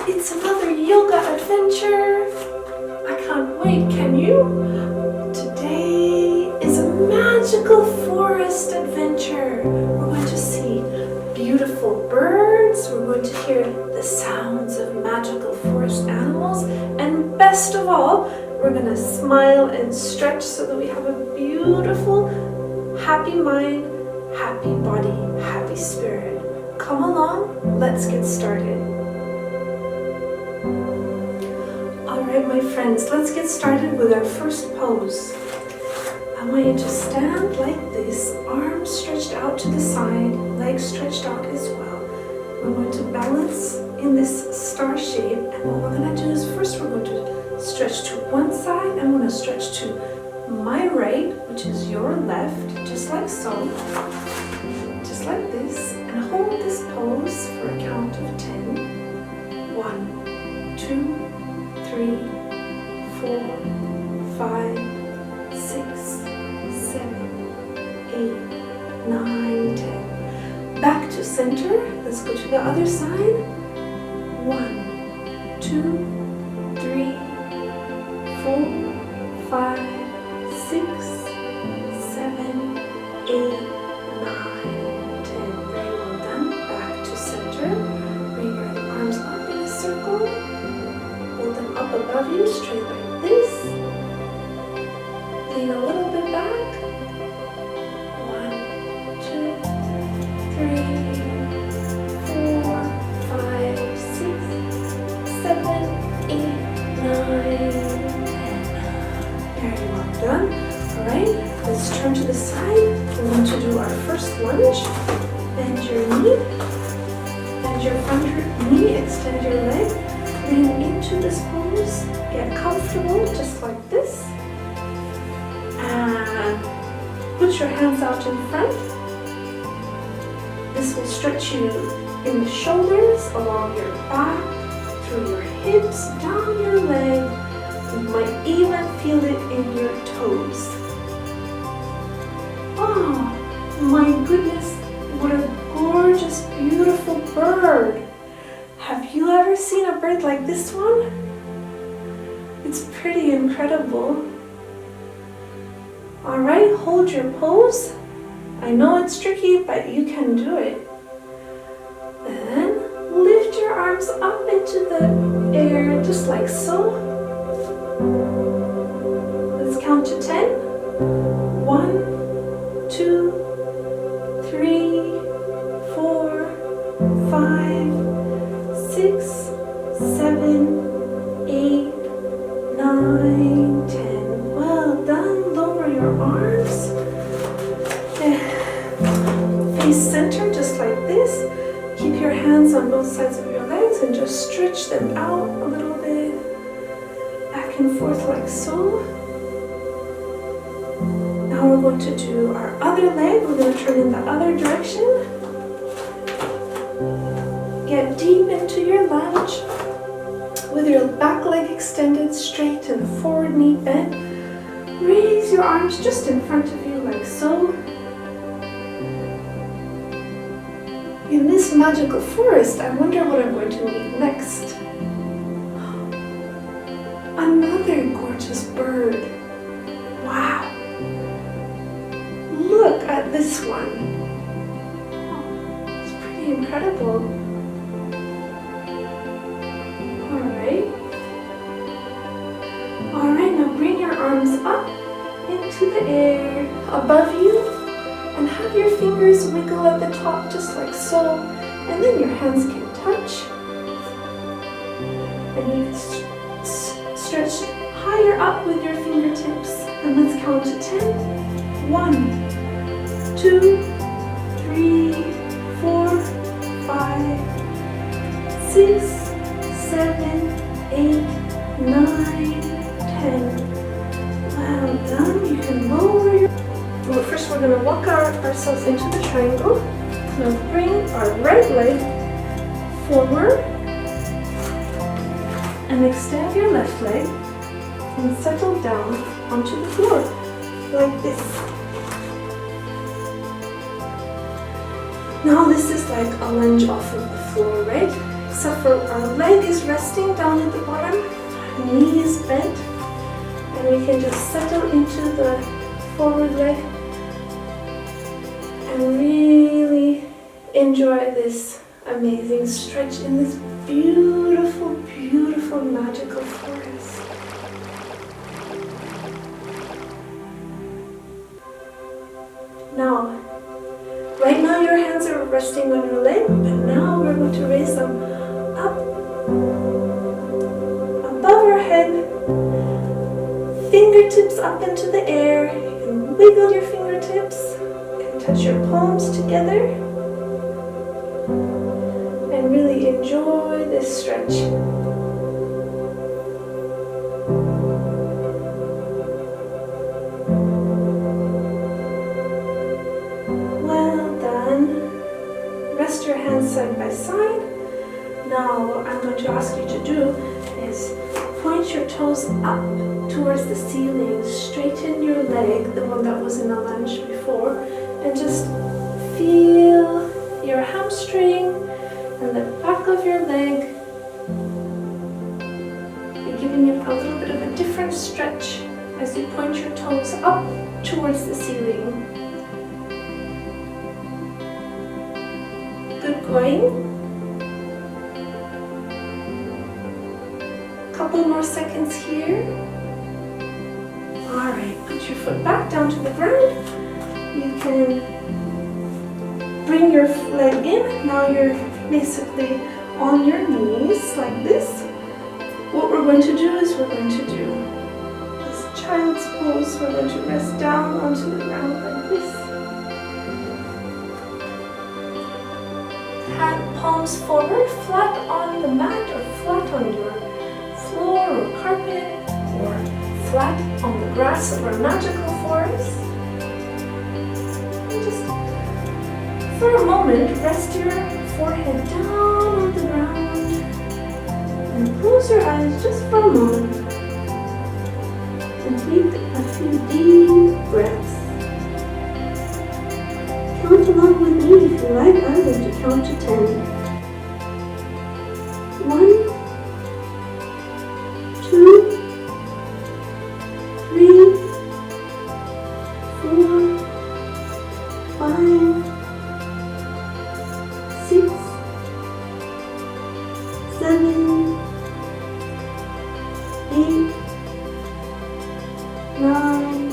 It's another yoga adventure. I can't wait, can you? Today is a magical forest adventure. We're going to see beautiful birds. We're going to hear the sounds of magical forest animals. And best of all, we're going to smile and stretch so that we have a beautiful, happy mind, happy body, happy spirit. Come along, let's get started. Alright, my friends, let's get started with our first pose. I want you to stand like this, arms stretched out to the side, legs stretched out as well. We're going to balance in this star shape, and what we're going to do is first we're going to stretch to one side. I'm going to stretch to my right, which is your left, just like so, just like this, and hold this pose for a count of 10. 1, 2, 3, 4, 5, 6, 7, 8, 9, 10. Back to center. Let's go to the other side. 1, 2, 3, 4, 5, 6, 7, 8, 9, 10. Very well done. Back to center. Bring your arms up in a circle. Hold them up above you, straight like this. Lean a little bit back. 1, 2, 3, 4, 5, 6, 7, 8, 9, 10. Very well done. Alright, let's turn to the side. We're going to do our first lunge. Bend your knee. Bend your front knee, extend your leg. Lean into this pose. Get comfortable, just like this. And put your hands out in front. This will stretch you in the shoulders, along your back, through your hips, down your leg. You might even feel it in your toes. Oh, my goodness, what a gorgeous, beautiful bird. Have you ever seen a bird like this one? It's pretty incredible. Alright, hold your pose. I know it's tricky, but you can do it. Then lift your arms up into the air, just like so. Let's count to 10. 1, 2, 3, 4, 5, 6, 7, 8, 9, 10. Well done. Lower your arms. Face center, just like this. Keep your hands on both sides of your legs and just stretch them out a little bit. Back and forth like so. Now we're going to do our other leg. We're going to turn in the other direction. Get deep into your lunge with your back leg extended straight and the forward knee bent. Raise your arms just in front of you like so. In this magical forest, I wonder what I'm going to meet next. Another gorgeous bird. Wow. Look at this one. Oh, it's pretty incredible. Alright, now bring your arms up into the air above you and have your fingers wiggle at the top just like so, and then your hands can touch and you can stretch higher up with your fingertips, and let's count to 10. 1, 2, 3, 4, 5, 6, 7, 8, 9, 10. Well done. You can lower your... Well, first we're going to walk ourselves into the triangle. Now bring our right leg forward and extend your left leg and settle down onto the floor like this. Now this is like a lunge off of the floor, right? Except our leg is resting down at the bottom, our knee is bent, and we can just settle into the forward leg and really enjoy this amazing stretch in this beautiful, beautiful, magical forest. Now, right now your hands are resting on your leg, but now we're going to raise them up above our head, fingertips up into the air. You can wiggle your fingertips and touch your palms together and really enjoy this stretch. Rest your hands side by side. Now what I'm going to ask you to do is point your toes up towards the ceiling, straighten your leg, the one that was in a lunge before, and just feel your hamstring and the back of your leg. You're giving it a little bit of a different stretch as you point your toes up towards the ceiling. Good going. Couple more seconds here. Alright, put your foot back down to the ground. You can bring your leg in. Now you're basically on your knees like this. What we're going to do is we're going to do this child's pose. We're going to rest down onto the ground like this. Hand palms forward, flat on the mat or flat on your floor or carpet or flat on the grass of our magical forest. And just for a moment, rest your forehead down on the ground and close your eyes just for a moment and take a few deep breaths. Count along with me if you like. I'm going to count to 10. 1, 2, 3, 4, 5, 6, 7, 8, 9,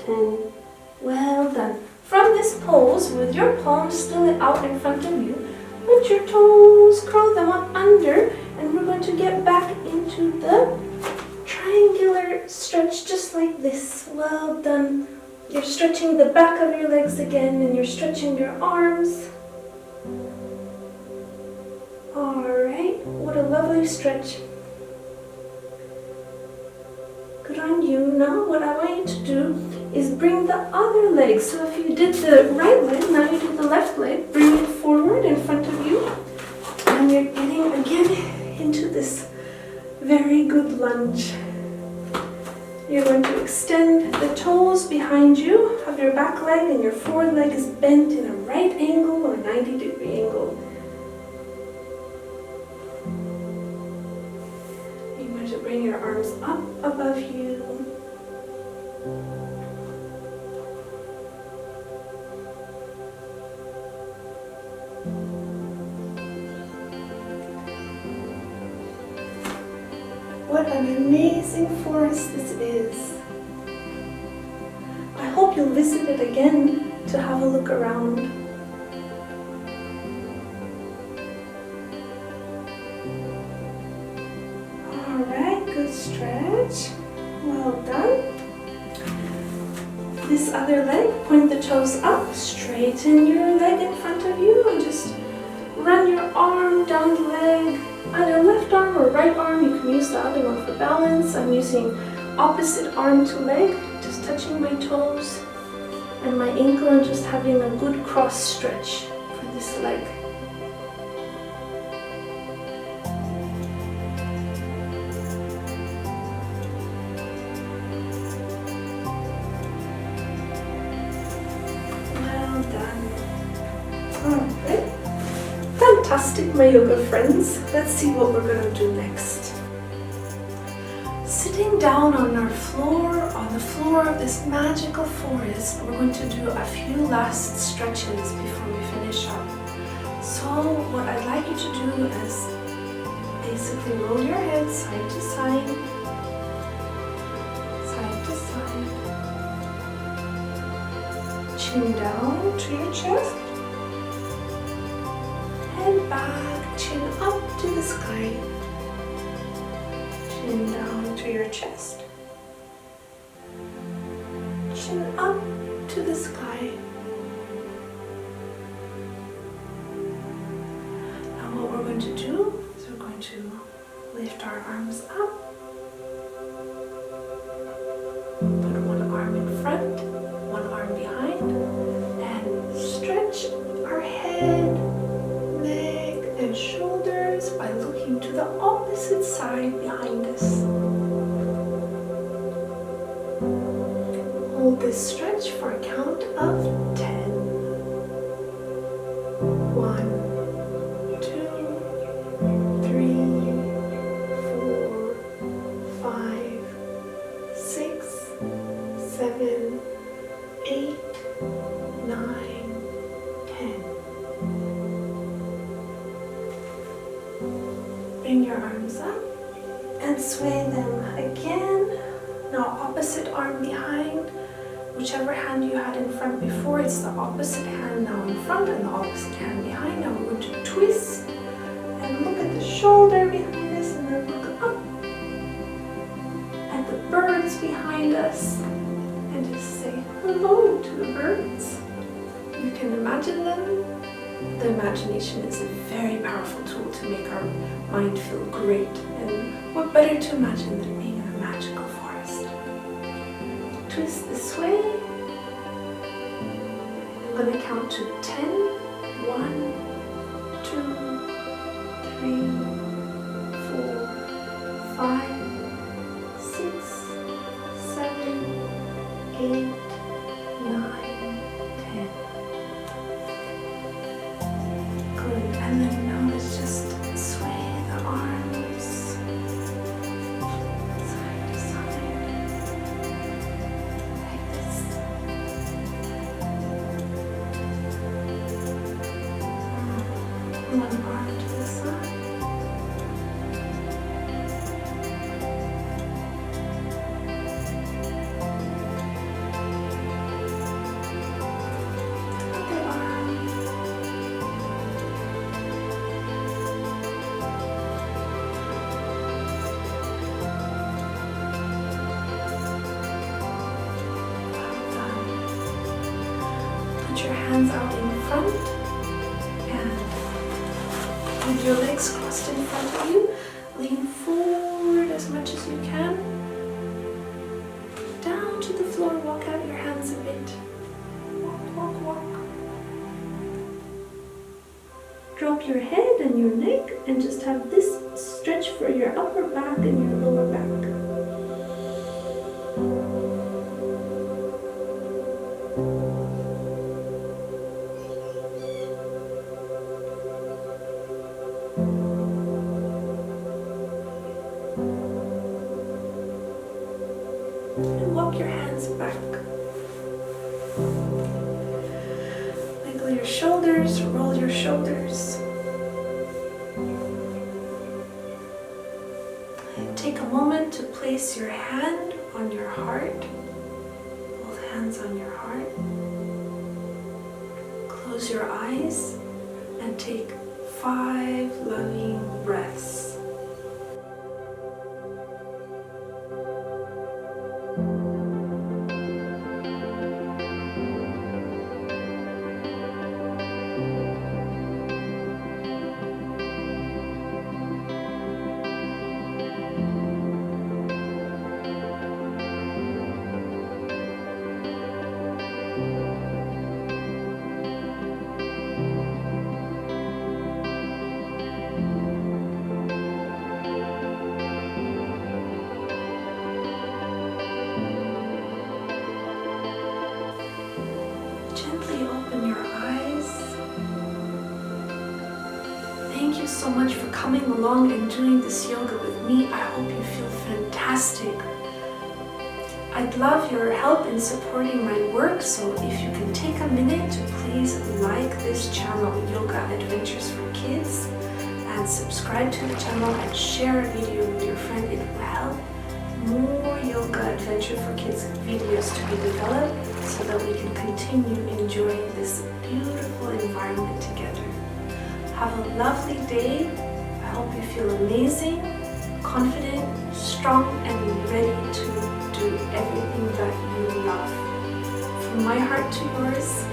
10. Well done. From this pose, with your palms still out in front of you, put your toes, curl them up under, and we're going to get back into the triangular stretch just like this. Well done. You're stretching the back of your legs again, and you're stretching your arms. Alright, what a lovely stretch. Good on you. Now what I want you to do is bring the other leg. So if you did the right leg, now you do the left leg. Bring it forward in front of you. And you're getting again into this very good lunge. You're going to extend the toes behind you of your back leg, and your forward leg is bent in a right angle or 90-degree angle. You're going to bring your arms up above you. What an amazing forest this is. I hope you'll visit it again to have a look around. Alright, good stretch. Well done. This other leg, point the toes up, straighten your leg in front of you, and just run your arm down the leg. Either left arm or right arm, you can use the other one for balance. I'm using opposite arm to leg, just touching my toes and my ankle and just having a good cross stretch for this leg. Well done. Alright. Fantastic. fantastic, my yoga friends. Let's see what we're going to do next. Sitting down on the floor of this magical forest, we're going to do a few last stretches before we finish up. So what I'd like you to do is basically roll your head side to side, side to side, chin down to your chest, head back, chin up to the sky, chin down to your chest, chin up to the sky. Now what we're going to do is we're going to lift our arms up, put one arm in front, one arm behind, and stretch our head, neck, and shoulders by looking to the opposite side behind us. Hold this stretch for a count of 10. 1, 2, 3, 4, 5, 6, 7, 8, 9, 10. Bring your arms up and sway them again. Now opposite arm behind. Whichever hand you had in front before, it's the opposite hand now in front and the opposite hand behind. Now we're going to twist and look at the shoulder behind us and then look up at the birds behind us and just say hello to the birds. You can imagine them. The imagination is a very powerful tool to make our mind feel great, and what better to imagine than being in a magical forest. Twist this way. I'm going to count to 10. 1, 2, 3, 4, 5, 6, 7, 8, 9, 10. Good. And then now let's just sway the arms side to side. Like this. One arm to the side. Other arm. Well done. Put your hands out in front and with your legs crossed in front of you, lean forward as much as you can. Down to the floor, walk out your hands a bit. Walk, walk, walk. Drop your head and your neck and just have this stretch for your upper back and your lower back. And walk your hands back. Wiggle your shoulders, roll your shoulders. And take a moment to place your hand on your heart. Both hands on your heart. Close your eyes and take 5 loving breaths. you so much for coming along and doing this yoga with me. I hope you feel fantastic. I'd love your help in supporting my work, so if you can take a minute to please like this channel, Yoga Adventures for Kids, and subscribe to the channel and share a video with your friend. It will help more Yoga Adventure for Kids videos to be developed so that we can continue enjoying this beautiful environment together. Have a lovely day. I hope you feel amazing, confident, strong, and ready to do everything that you love. From my heart to yours,